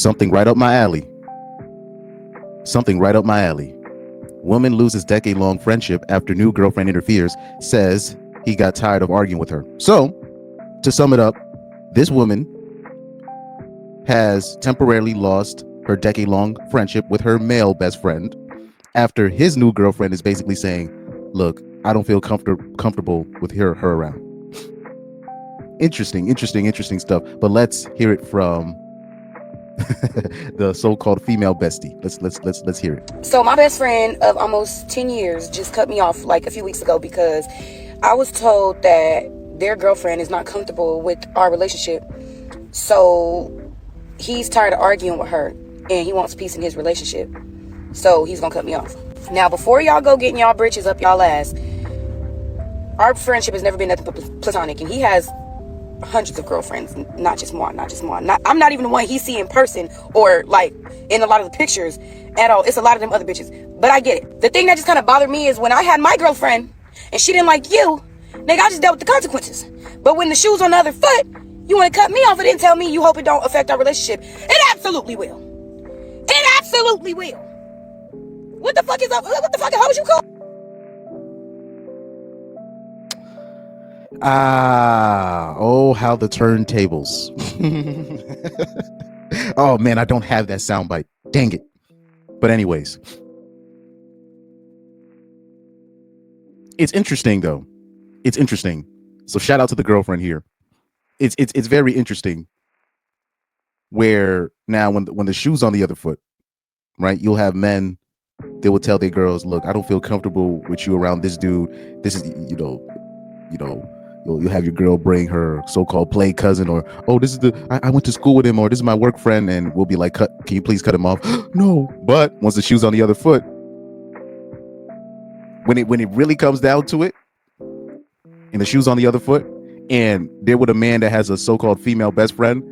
Something right up my alley. Something right up my alley. Woman loses decade-long friendship after new girlfriend interferes, says he got tired of arguing with her. So, to sum it up, this woman has temporarily lost her decade-long friendship with her male best friend after his new girlfriend is basically saying, look, I don't feel comfortable with her around. Interesting stuff. But let's hear it from the so-called female bestie. Let's hear it. So my best friend of almost 10 years just cut me off like a few weeks ago because I was told that their girlfriend is not comfortable with our relationship. So he's tired of arguing with her and he wants peace in his relationship. So he's gonna cut me off. Now, before y'all go getting y'all britches up y'all ass, our friendship has never been nothing but platonic, and he has hundreds of girlfriends, not just one. I'm not even the one he see in person or like in a lot of the pictures at all. It's a lot of them other bitches. But I get it. The thing that just kind of bothered me is when I had my girlfriend and she didn't like you, nigga, I just dealt with the consequences. But when the shoe's on the other foot, you want to cut me off and then tell me you hope it don't affect our relationship. It absolutely will. It absolutely will. What the fuck is up? What the fuck? How would you call? Oh, how the turntables. Oh man, I don't have that soundbite. Dang it. But anyways, it's interesting though. It's interesting. So shout out to the girlfriend here. It's very interesting. Where now when the shoe's on the other foot, right? You'll have men. They will tell their girls, look, I don't feel comfortable with you around this dude. This is, you'll have your girl bring her so-called play cousin, or, oh, this is I went to school with him, or this is my work friend, and we'll be like, can you please cut him off? No. But once the shoe's on the other foot, when it really comes down to it, and the shoe's on the other foot, and they're with a man that has a so-called female best friend,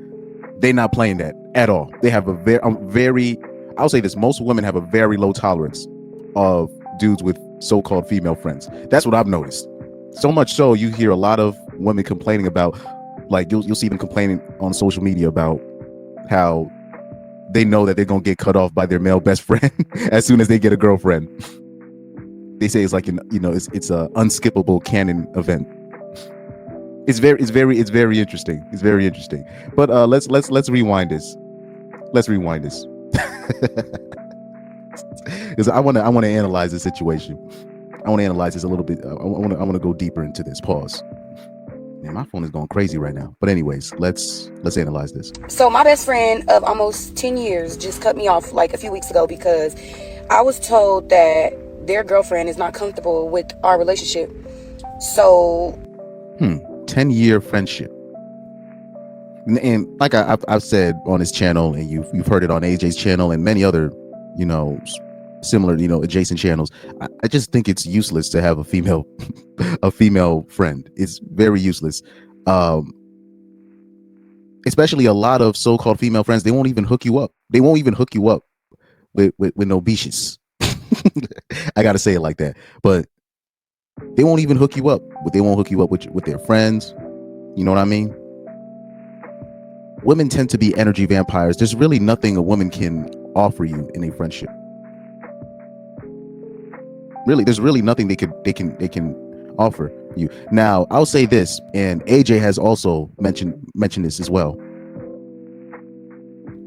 they're not playing that at all. They have a very I'll say this, most women have a very low tolerance of dudes with so-called female friends. That's what I've noticed. So much so, you hear a lot of women complaining about, like, you'll see them complaining on social media about how they know that they're going to get cut off by their male best friend as soon as they get a girlfriend. They say it's like, it's a unskippable canon event. It's very interesting. It's very interesting. But let's rewind this. Let's rewind this. Because I want to analyze the situation. I want to analyze this a little bit. I want to go deeper into this. Pause. Man, my phone is going crazy right now. But anyways, let's analyze this. So my best friend of almost 10 years just cut me off like a few weeks ago because I was told that their girlfriend is not comfortable with our relationship. So 10-year friendship. And like I've said on his channel, and you've heard it on AJ's channel and many other, similar, adjacent channels. I just think it's useless to have a female friend. It's very useless. Especially a lot of so-called female friends, they won't even hook you up. They won't even hook you up with no bitches. I gotta say it like that. But they won't even hook you up. But they won't hook you up with their friends. You know what I mean? Women tend to be energy vampires. There's really nothing a woman can offer you in a friendship. Really, there's really nothing they can offer you. Now, I'll say this, and AJ has also mentioned this as well.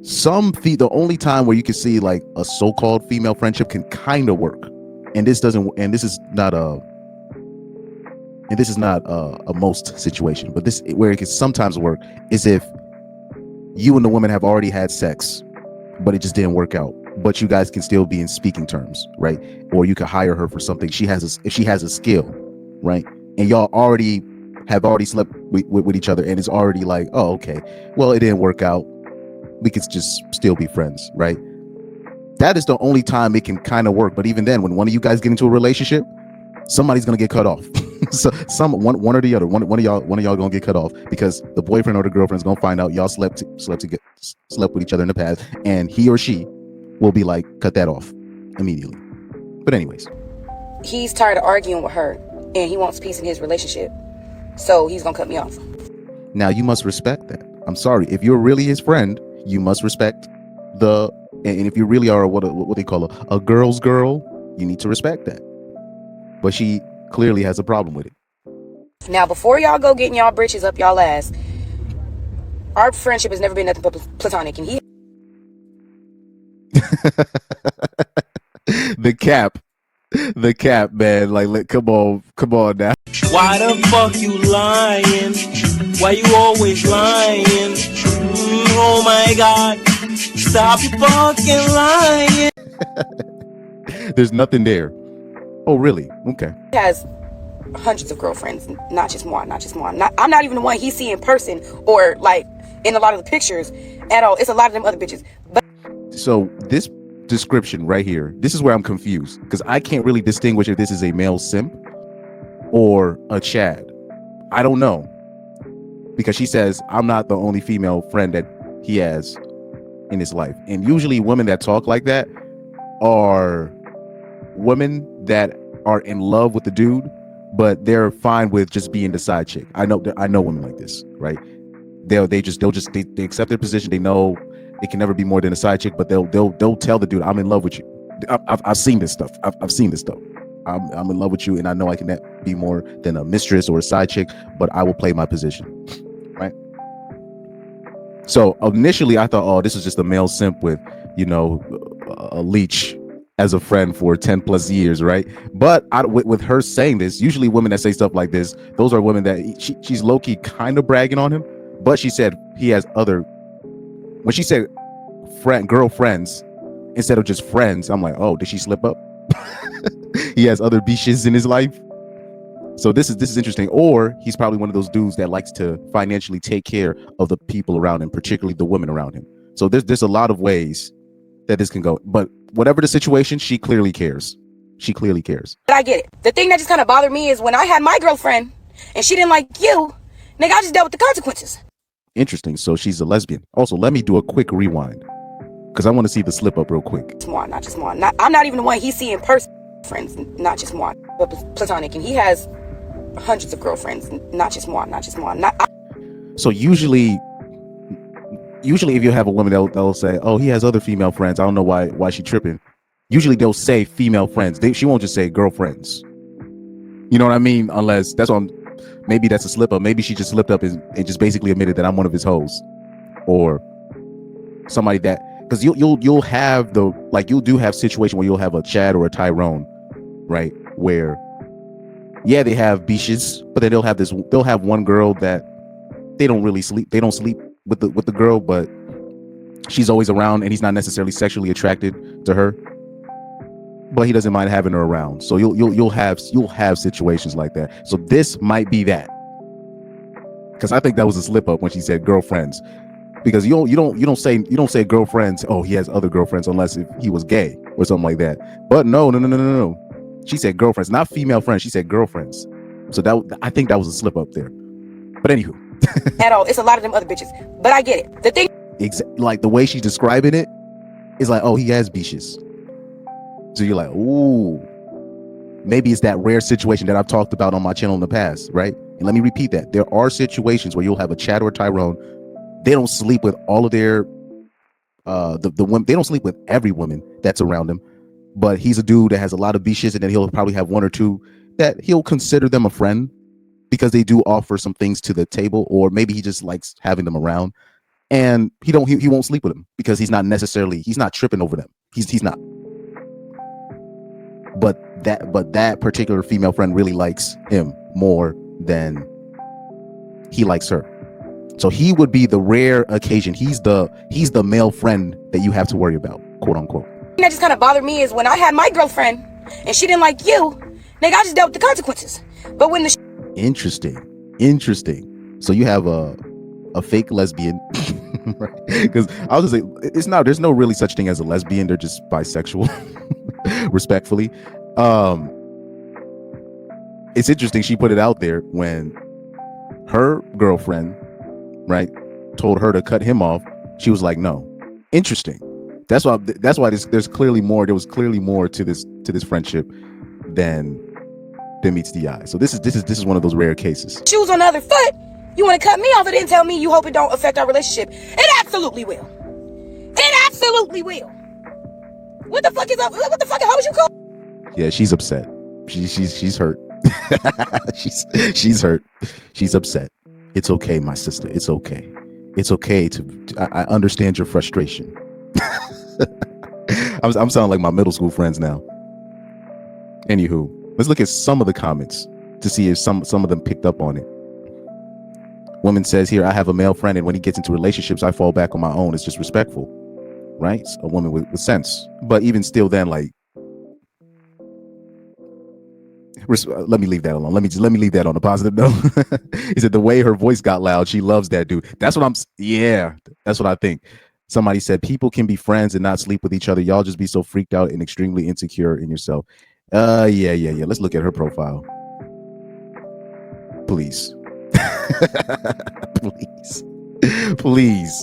The only time where you can see like a so-called female friendship can kind of work, and this is not a most situation, but this where it can sometimes work is if you and the woman have already had sex, but it just didn't work out. But you guys can still be in speaking terms, right? Or you could hire her for something. If she has a skill, right? And y'all have already slept with each other, and it's already like, oh, okay, well, it didn't work out. We could just still be friends, right? That is the only time it can kind of work. But even then, when one of you guys get into a relationship, somebody's gonna get cut off. So one or the other, one of y'all gonna get cut off because the boyfriend or the girlfriend is gonna find out y'all slept with each other in the past, and he or she will be like, cut that off immediately. But anyways, he's tired of arguing with her and he wants peace in his relationship, so he's gonna cut me off. Now you must respect that. I'm sorry, if you're really his friend, you must respect the, and if you really are what they call a girl's girl, you need to respect that. But she clearly has a problem with it. Now, before y'all go getting y'all britches up y'all ass, our friendship has never been nothing but platonic, and he the cap, man. Like, come on now. Why the fuck you lying? Why you always lying? Oh my God, stop you fucking lying. There's nothing there. Oh, really? Okay. has hundreds of girlfriends, not just one. I'm not even the one he see in person or like in a lot of the pictures at all. It's a lot of them other bitches. But so this description right here, this is where I'm confused, because I can't really distinguish if this is a male simp or a Chad. I don't know, because she says I'm not the only female friend that he has in his life, and usually women that talk like that are women that are in love with the dude, but they're fine with just being the side chick. I know women like this, right? They'll accept their position. They know it can never be more than a side chick, but they'll tell the dude, I'm in love with you. I've seen this stuff. I've seen this stuff. I'm in love with you, and I know I can be more than a mistress or a side chick, but I will play my position, right? So initially I thought, oh, this is just a male simp with, a leech as a friend for 10 plus years, right? But with her saying this, usually women that say stuff like this, those are women that she's low-key kind of bragging on him. But she said he has other, when she said girlfriends instead of just friends, I'm like, oh, did she slip up? He has other bitches in his life. So this is interesting. Or he's probably one of those dudes that likes to financially take care of the people around him, particularly the women around him. So there's a lot of ways that this can go. But whatever the situation, she clearly cares. But I get it. The thing that just kind of bothered me is when I had my girlfriend and she didn't like you, nigga, I just dealt with the consequences. Interesting. So she's a lesbian. Also, let me do a quick rewind, because I want to see the slip up real quick. Not just one. I'm not even the one he see in person. Friends, not just one, but platonic, and he has hundreds of girlfriends, not just one. So usually if you have a woman, they'll say, oh, he has other female friends. I don't know why she tripping. Usually they'll say female friends. She won't just say girlfriends. You know what I mean? Unless maybe that's a slip up. Maybe she just slipped up and just basically admitted that I'm one of his hoes, or somebody that, because you'll have you do have situation where you'll have a Chad or a Tyrone, right? Where, yeah, they have bitches, but then they'll have one girl that they don't sleep with the girl, but she's always around and he's not necessarily sexually attracted to her, but he doesn't mind having her around. So you'll have situations like that. So this might be that, because I think that was a slip up when she said girlfriends, because you don't say girlfriends. Oh, he has other girlfriends, unless if he was gay or something like that. But no. She said girlfriends, not female friends. She said girlfriends. So I think that was a slip up there. But anywho, at all, it's a lot of them other bitches. But I get it. The thing, like the way she's describing it, is like, oh, he has bitches. So you're like, ooh, maybe it's that rare situation that I've talked about on my channel in the past, right? And let me repeat that. There are situations where you'll have a Chad or Tyrone. They don't sleep with all of their the women. They don't sleep with every woman that's around him, but he's a dude that has a lot of bitches, and then he'll probably have one or two that he'll consider them a friend because they do offer some things to the table, or maybe he just likes having them around, and he won't sleep with them because he's not tripping over them. He's not. But that particular female friend really likes him more than he likes her. So he would be the rare occasion. He's the male friend that you have to worry about, quote unquote. that just kind of bothered me is when I had my girlfriend and she didn't like you, nigga, I just dealt with the consequences. But when the Interesting. So you have a fake lesbian, right? Because I was just say there's no really such thing as a lesbian. They're just bisexual, respectfully. It's interesting. She put it out there when her girlfriend, right, told her to cut him off. She was like, no. Interesting. That's why there's clearly more. There was clearly more to this friendship than meets the eye. So this is one of those rare cases. Shoes on the other foot. You want to cut me off and then tell me you hope it don't affect our relationship? It absolutely will. It absolutely will. What the fuck is up? What the fuck? How would you call? Yeah, she's upset. She's hurt. she's hurt. She's upset. It's okay, my sister. It's okay. It's okay I understand your frustration. I'm sounding like my middle school friends now. Anywho, let's look at some of the comments to see if some of them picked up on it. Woman says here, I have a male friend, and when he gets into relationships, I fall back on my own. It's just respectful, right? It's a woman with sense. But even still, then, like, let me leave that alone. Let me leave that on a positive note. He said the way her voice got loud, she loves that dude. That's what that's what I think. Somebody said people can be friends and not sleep with each other. Y'all just be so freaked out and extremely insecure in yourself. Yeah. Let's look at her profile. Please. please.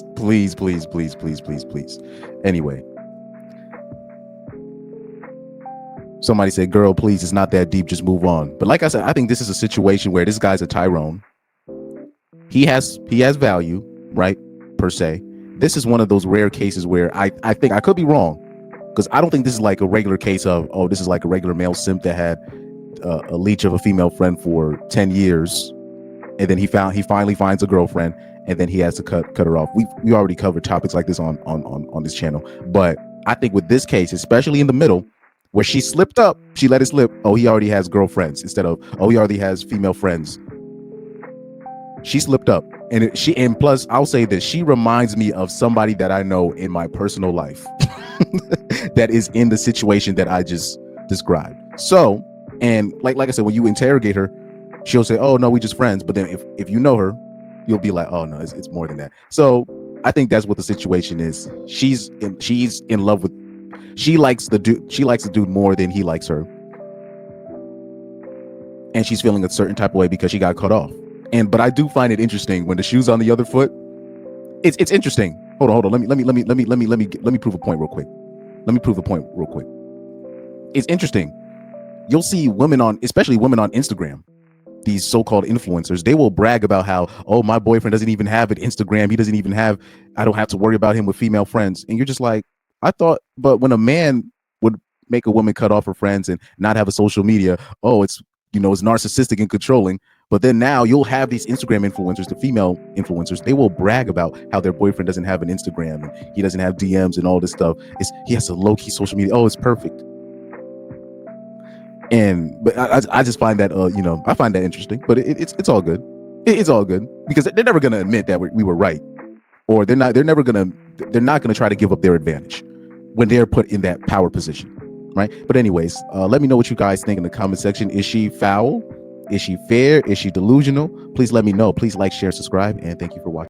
Anyway. Somebody said, girl, please, it's not that deep. Just move on. But like I said, I think this is a situation where this guy's a Tyrone. He has value, right? Per se. This is one of those rare cases where I think I could be wrong, because I don't think this is like a regular case of, oh, this is like a regular male simp that had a leech of a female friend for 10 years. And then he finally finds a girlfriend, and then he has to cut her off. We already covered topics like this on this channel. But I think with this case, especially in the middle, where she slipped up, she let it slip. Oh, he already has girlfriends instead of, oh, he already has female friends. She slipped up, and plus, I'll say this: she reminds me of somebody that I know in my personal life that is in the situation that I just described. So, and like I said, when you interrogate her, she'll say, "Oh no, we just friends." But then if you know her, you'll be like, "Oh no, it's more than that." So I think that's what the situation is. She's in love with. She likes the dude more than he likes her, and she's feeling a certain type of way because she got cut off. But I do find it interesting when the shoe's on the other foot. It's interesting. Hold on. Let me prove a point real quick. It's interesting. You'll see especially women on Instagram, these so-called influencers, they will brag about how, oh, my boyfriend doesn't even have an Instagram. He doesn't even have, I don't have to worry about him with female friends. And you're just like, I thought, but when a man would make a woman cut off her friends and not have a social media, oh, it's narcissistic and controlling. But then now you'll have these Instagram influencers, the female influencers, they will brag about how their boyfriend doesn't have an Instagram and he doesn't have DMs and all this stuff. He has a low-key social media. Oh, it's perfect. But I just find that I find that interesting. But it's all good. It's all good because they're never gonna admit that we were right, or they're not gonna try to give up their advantage when they're put in that power position, right? But anyways, let me know what you guys think in the comment section. Is she foul? Is she fair? Is she delusional? Please let me know. Please like, share, subscribe, and thank you for watching.